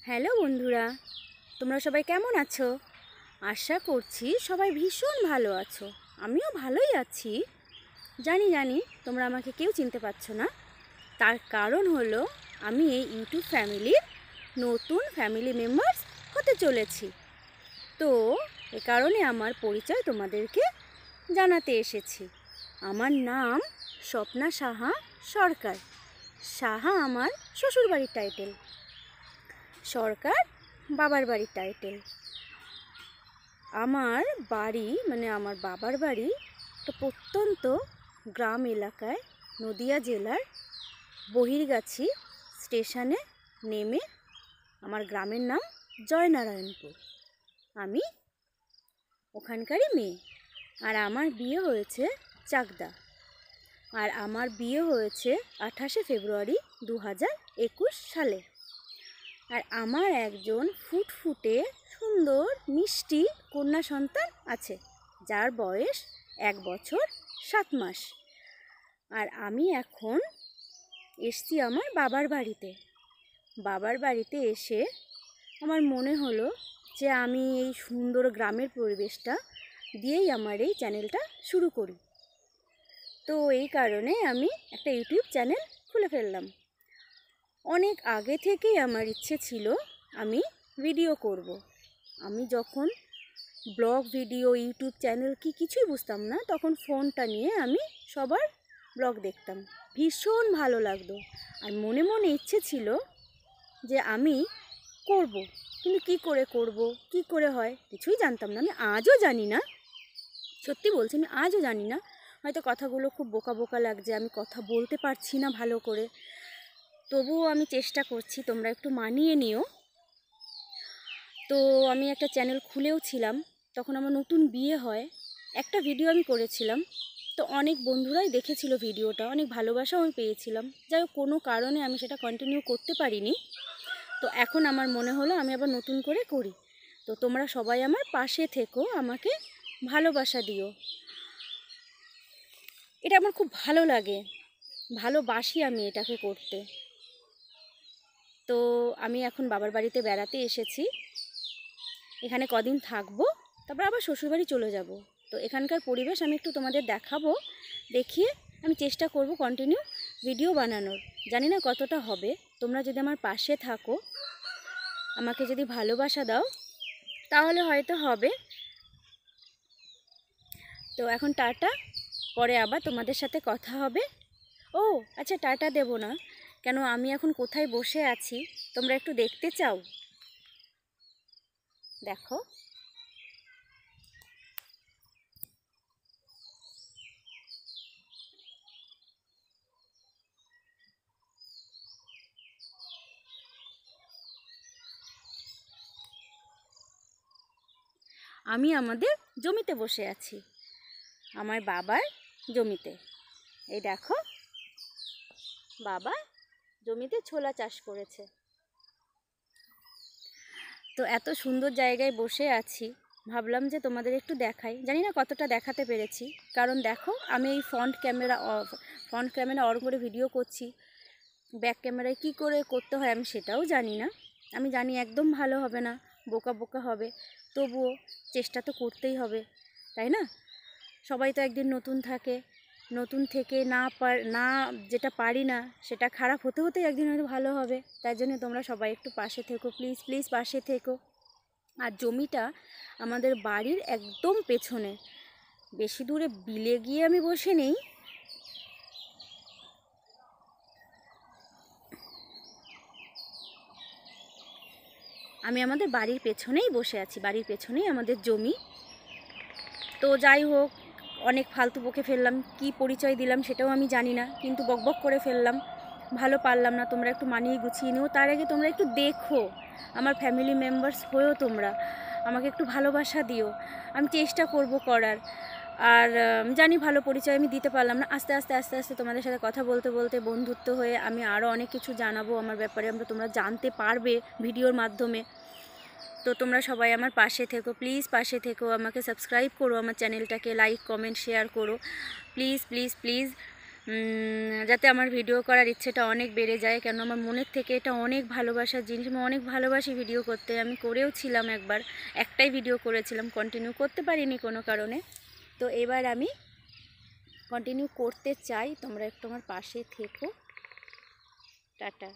Hello বন্ধুরা, তোমরা সবাই কেমন আছো? আশা করছি সবাই ভীষণ ভালো আছো। আমিও ভালোই আছি। জানি তোমরা আমাকে কেউ চিনতে পারছো না। তার কারণ হলো আমি এই ইউটিউব ফ্যামিলির নতুন ফ্যামিলি মেম্বার্স হতে চলেছি। তো এ কারণে আমার পরিচয় তোমাদেরকে জানাতে এসেছি। আমার নাম স্বপ্না সাহা সরকার। সাহা আমার শ্বশুরবাড়ির টাইটেল, সরকার বাবার বাড়ির টাইটেল। আমার বাড়ি আমার বাবার বাড়ি তো প্রত্যন্ত গ্রাম এলাকায়, নদিয়া জেলার বহিরগাছি স্টেশনে নেমে আমার গ্রামের নাম জয়নারায়ণপুর। আমি ওখানকারই মেয়ে। আর আমার বিয়ে হয়েছে চাকদা। আর আমার বিয়ে হয়েছে 28শে ফেব্রুয়ারি 2021 সালে। আর আমার একজন ফুটফুটে সুন্দর মিষ্টি কন্যা সন্তান আছে, যার বয়স 1 বছর 7 মাস। আর আমি এখন এসছি আমার বাবার বাড়িতে। বাবার বাড়িতে এসে আমার মনে হলো যে আমি এই সুন্দর গ্রামের পরিবেশটা দিয়েই আমার এই চ্যানেলটা শুরু করি। তো এই কারণে আমি একটা ইউটিউব চ্যানেল খুলে ফেললাম। অনেক আগে থেকেই আমার ইচ্ছে ছিল আমি ভিডিও করব। আমি যখন ব্লগ ভিডিও, ইউটিউব চ্যানেল কিছুই বুঝতাম না, তখন ফোনটা নিয়ে আমি সবার ব্লগ দেখতাম। ভীষণ ভালো লাগতো। আর মনে মনে ইচ্ছে ছিল যে আমি করব, কিন্তু কি করে করব, কি করে হয় কিছুই জানতাম না। আমি আজও জানি না, সত্যি বলছি, আমি আজও জানি না। হয়তো কথাগুলো খুব বোকা বোকা লাগছে, আমি কথা বলতে পারছি না ভালো করে, তবুও আমি চেষ্টা করছি, তোমরা একটু মানিয়ে নিও। তো আমি একটা চ্যানেল খুলেও ছিলাম, তখন আমার নতুন বিয়ে হয়। একটা ভিডিও আমি করেছিলাম, তো অনেক বন্ধুরাই দেখেছিল ভিডিওটা, অনেক ভালোবাসাও আমি পেয়েছিলাম। যাই হোক, কোনো কারণে আমি সেটা কন্টিনিউ করতে পারিনি। তো এখন আমার মনে হলো আমি আবার নতুন করে করি। তো তোমরা সবাই আমার পাশে থেকো, আমাকে ভালোবাসা দিও। এটা আমার খুব ভালো লাগে, ভালোবাসি আমি এটাকে করতে। তো আমি এখন বাবার বাড়িতে বেড়াতে এসেছি। এখানে কদিন থাকবো, তারপর আবার শ্বশুরবাড়ি চলে যাব। তো এখানকার পরিবেশ আমি একটু তোমাদের দেখাবো, দেখিয়ে আমি চেষ্টা করব কন্টিনিউ ভিডিও বানানোর। জানি না কতটা হবে। তোমরা যদি আমার পাশে থাকো, আমাকে যদি ভালোবাসা দাও, তাহলে হয়তো হবে। তো এখন টাটা, পরে আবার তোমাদের সাথে কথা হবে। ও আচ্ছা, টাটা দেব না কেন, আমি এখন কোথায় বসে আছি তোমরা একটু দেখতে চাও? দেখো, আমি আমাদের জমিতে বসে আছি, আমার বাবার জমিতে। এই দেখো, বাবা জমিতে ছোলা চাষ করেছে। তো এত সুন্দর জায়গায় বসে আছি, ভাবলাম যে তোমাদের একটু দেখাই। জানি না কতটা দেখাতে পেরেছি, কারণ দেখো আমি এই ফ্রন্ট ক্যামেরা অন করে ভিডিও করছি। ব্যাক ক্যামেরায় কি করে করতে হয় আমি সেটাও জানি না। আমি জানি একদম ভালো হবে না, বোকা বোকা হবে, তবুও চেষ্টা তো করতেই হবে, তাই না? সবাই তো একদিন নতুন থাকে, নতুন থেকে না যেটা পারি না সেটা খারাপ হতে হতেই একদিন হয়তো ভালো হবে। তাই জন্য তোমরা সবাই একটু পাশে থেকো, প্লিজ প্লিজ পাশে থেকো। আর জমিটা আমাদের বাড়ির একদম পেছনে, বেশি দূরে বিলে গিয়ে আমি বসে নেই। আমি আমাদের বাড়ির পেছনেই বসে আছি, বাড়ির পেছনেই আমাদের জমি। তো যাই হোক, অনেক ফালতু বকে ফেললাম, কি পরিচয় দিলাম সেটাও আমি জানি না, কিন্তু বকবক করে ফেললাম, ভালো পারলাম না। তোমরা একটু মানিয়ে গুছিয়ে নিও। তার আগে তোমরা একটু দেখো, আমার ফ্যামিলি মেম্বার্স হয়েও তোমরা আমাকে একটু ভালোবাসা দিও। আমি চেষ্টা করব করার। আর জানি ভালো পরিচয় আমি দিতে পারলাম না। আস্তে আস্তে আস্তে আস্তে তোমাদের সাথে কথা বলতে বলতে বন্ধুত্ব হয়ে আমি আরও অনেক কিছু জানাবো আমার ব্যাপারে, তোমরা জানতে পারবে ভিডিওর মাধ্যমে। তো তোমরা সবাই আমার পাশে থেকো, প্লিজ পাশে থেকো, আমাকে সাবস্ক্রাইব করো, আমার চ্যানেলটাকে লাইক কমেন্ট শেয়ার করো, প্লিজ প্লিজ প্লিজ। যাতে আমার ভিডিও করার ইচ্ছেটা অনেক বেড়ে যায়, কেন আমার মনের থেকে এটা অনেক ভালোবাসার জিনিস। আমি অনেক ভালোবাসি ভিডিও করতে, আমি করেও ছিলাম একটাই ভিডিও করেছিলাম, কন্টিনিউ করতে পারিনি কোনো কারণে। তো এবার আমি কন্টিনিউ করতে চাই, তোমরা একটু আমার পাশে থেকো। টাটা।